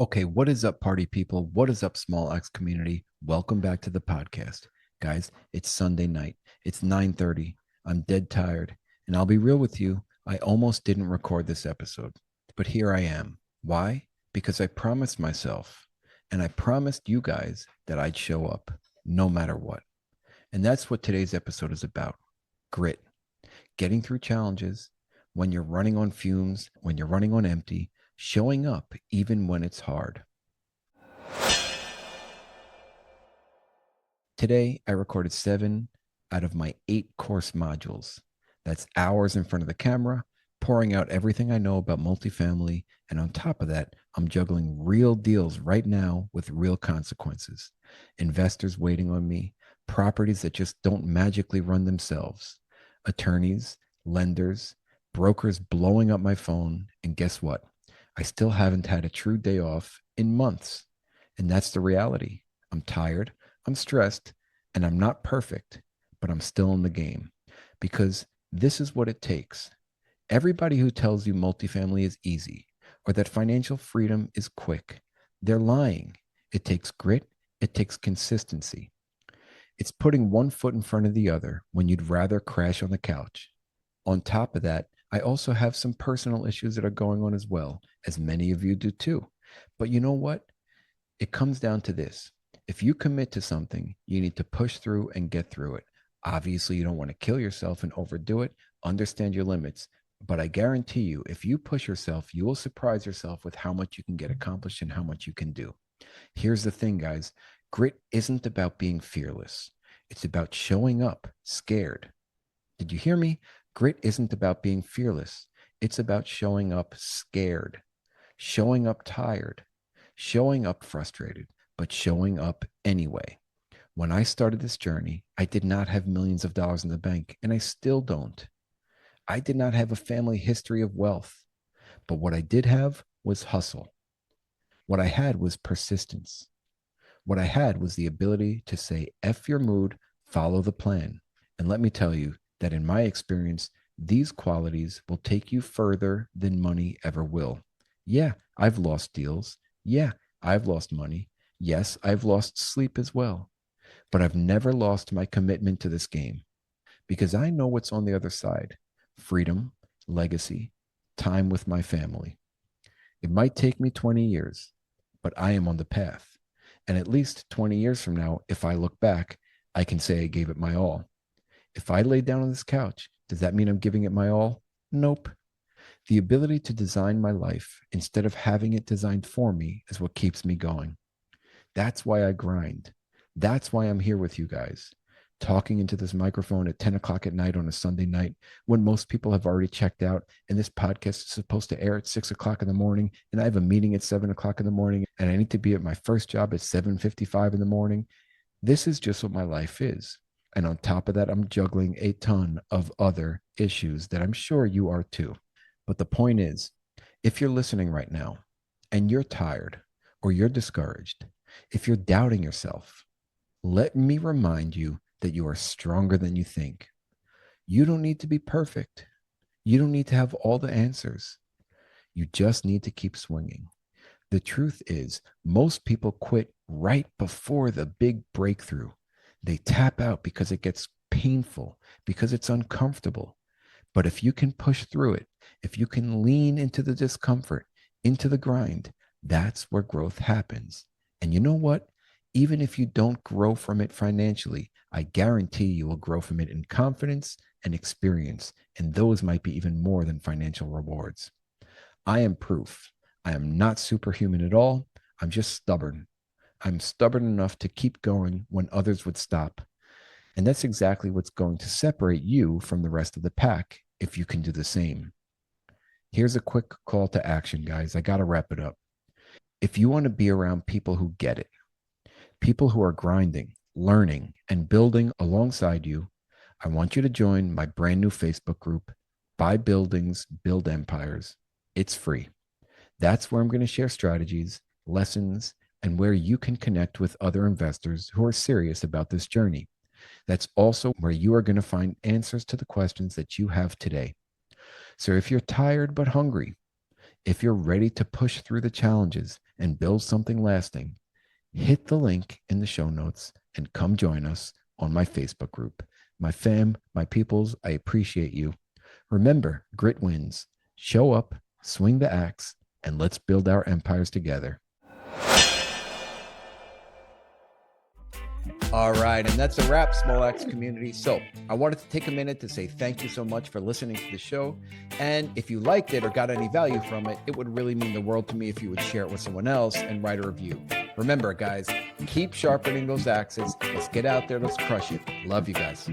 Okay, what is up, party people? What is up, Small X community? Welcome back to the podcast. Guys, it's Sunday night. It's 9:30. I'm dead tired, and I'll be real with you, I almost didn't record this episode. But here I am. Why? Because I promised myself and I promised you guys that I'd show up no matter what. And that's what today's episode is about. Grit, getting through challenges when you're running on fumes, when you're running on empty, showing up even when it's hard. Today, I recorded 7 out of my 8 course modules. That's hours in front of the camera, pouring out everything I know about multifamily. And on top of that, I'm juggling real deals right now with real consequences. Investors waiting on me, properties that just don't magically run themselves, attorneys, lenders, brokers blowing up my phone. And guess what? I still haven't had a true day off in months. And that's the reality. I'm tired. I'm stressed, and I'm not perfect, but I'm still in the game because this is what it takes. Everybody who tells you multifamily is easy or that financial freedom is quick, they're lying. It takes grit, it takes consistency. It's putting one foot in front of the other when you'd rather crash on the couch. On top of that, I also have some personal issues that are going on as well, as many of you do too. But you know what? It comes down to this. If you commit to something, you need to push through and get through it. Obviously, you don't want to kill yourself and overdo it. Understand your limits. But I guarantee you, if you push yourself, you will surprise yourself with how much you can get accomplished and how much you can do. Here's the thing, guys, grit isn't about being fearless, it's about showing up scared. Did you hear me? Grit isn't about being fearless, it's about showing up scared, showing up tired, showing up frustrated, but showing up anyway. When I started this journey, I did not have millions of dollars in the bank, and I still don't. I did not have a family history of wealth, but what I did have was hustle. What I had was persistence. What I had was the ability to say, F your mood, follow the plan. And let me tell you that in my experience, these qualities will take you further than money ever will. Yeah, I've lost deals. Yeah, I've lost money. Yes, I've lost sleep as well. But I've never lost my commitment to this game because I know what's on the other side: freedom, legacy, time with my family. It might take me 20 years, but I am on the path. And at least 20 years from now, if I look back, I can say I gave it my all. If I lay down on this couch, does that mean I'm giving it my all? Nope. The ability to design my life instead of having it designed for me is what keeps me going. That's why I grind. That's why I'm here with you guys, talking into this microphone at 10 o'clock at night on a Sunday night when most people have already checked out. And this podcast is supposed to air at 6 o'clock in the morning. And I have a meeting at 7 o'clock in the morning. And I need to be at my first job at 7:55 in the morning. This is just what my life is. And on top of that, I'm juggling a ton of other issues that I'm sure you are too. But the point is, if you're listening right now and you're tired or you're discouraged, if you're doubting yourself, let me remind you that you are stronger than you think. You don't need to be perfect. You don't need to have all the answers. You just need to keep swinging. The truth is, most people quit right before the big breakthrough. They tap out because it gets painful, because it's uncomfortable. But if you can push through it, if you can lean into the discomfort, into the grind, that's where growth happens. And you know what? Even if you don't grow from it financially, I guarantee you will grow from it in confidence and experience. And those might be even more than financial rewards. I am proof. I am not superhuman at all. I'm just stubborn. I'm stubborn enough to keep going when others would stop. And that's exactly what's going to separate you from the rest of the pack if you can do the same. Here's a quick call to action, guys. I got to wrap it up. If you want to be around people who get it, people who are grinding, learning, and building alongside you, I want you to join my brand new Facebook group, Buy Buildings, Build Empires. It's free. That's where I'm going to share strategies, lessons, and where you can connect with other investors who are serious about this journey. That's also where you are going to find answers to the questions that you have today. So if you're tired but hungry, If you're ready to push through the challenges and build something lasting, hit the link in the show notes and come join us on my Facebook group. My fam, my peoples, I appreciate you. Remember, grit wins. Show up, swing the axe, and let's build our empires together. All right, and that's a wrap, Small Axe community. So I wanted to take a minute to say thank you so much for listening to the show. And if you liked it or got any value from it, it would really mean the world to me if you would share it with someone else and write a review. Remember, guys, keep sharpening those axes. Let's get out there. Let's crush it. Love you guys.